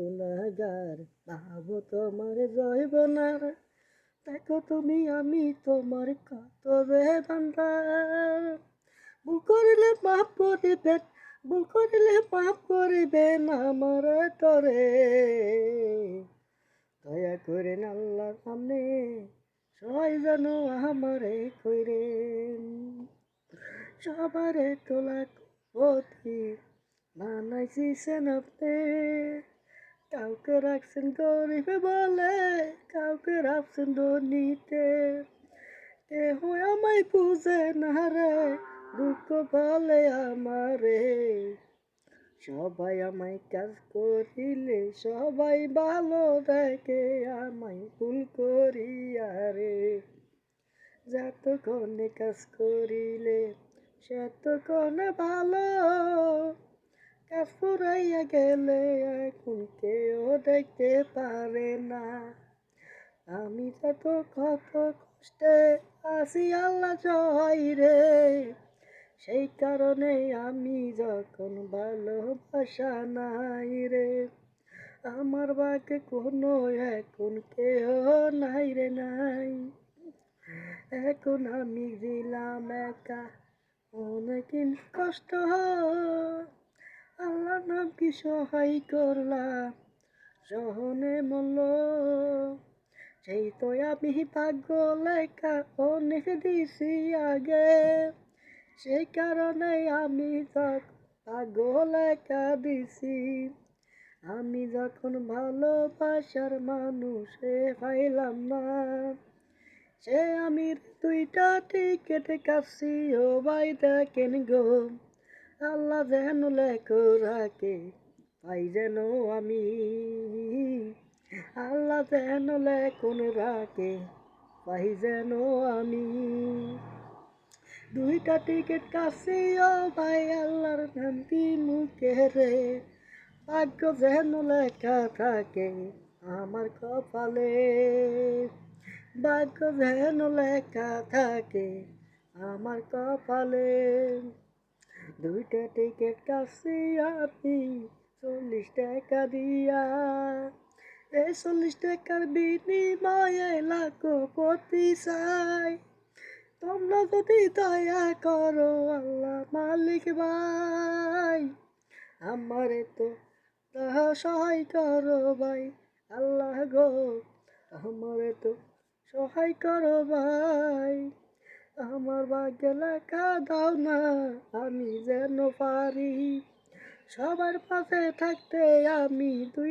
গুনাহগার, ভাবো তোমার জৈবনার, দেখো তুমি আমি তোমার কত বেবান্দার। ভুল করিলে মাফ করিবেন, ভুল করিলে মাফ করিবেন আমার তরে। দয়া করেন আল্লাহর সামনে, সবাই যেন আমারে কইরেন। সবারে তোলা পথি বানাইছেন আপনি, কাউকে রাখছেন গরিবে বলে, কাউকে রাখছেন ধনীতে। কেহ আমায় বুঝে না রে, দুঃখ বলে আমারে। সবাই আমায় কাজ করিলে, সবাই ভালো দেখে আমায় ভুল করিয়া রে। যতক্ষণে কাজ করিলে সেতক্ষণে ভালো, কাজ ফুরাইয়া গেলে এখন কেউ দেখতে পারে না। আমি যত কত কষ্টে আছি আল্লাহ সহায় রে, সেই কারণে আমি যখন ভালোবাসা নাই রে। আমার বাকে কোনো এখন কেহ নাই রে নাই। এখন আমি দিলাম একা, অনেক কষ্ট হয়। আল্লাহ নাম কি সহায় করলাম, সহনে মূল্য। সেই তো আমি ভাগ্য লেখা অনেক দিছি আগে, সেই কারণে আমি ভাগ্য লেখা দিছি। আমি যখন ভালোবাসার মানুষে পাইলাম না, সে আমি দুইটা টিকেট কাটছি ও ভাই দেখেন গো। আল্লাহ যেন লেখো রাখে পাই যেন আমি, আল্লাহ যেন লেখন রাখে পাই যেন আমি। দুইটা টিকিট কাটছি ও ভাই আল্লাহর নাম কি মুখে রে, ভাগ্য যেন লেখা থাকে আমার কপালে। ভাগ্য যেন লেখা থাকে আমার কপালে। দুইটা টিকিট কাটছি আমি 40 টাকা দিয়া, এই 40 টাকার বিনিময়ে লাখপতি চাই। তোমরা যদি দয়া করো আল্লাহ মালিক ভাই, আমারে তো সহায় করো ভাই আল্লাহ গো, আমারে তো সহায় করো ভাই। আমার ভাগ্যে লেখা দাও না, আমি যেন পারি সবার পাশে থাকতে। আমি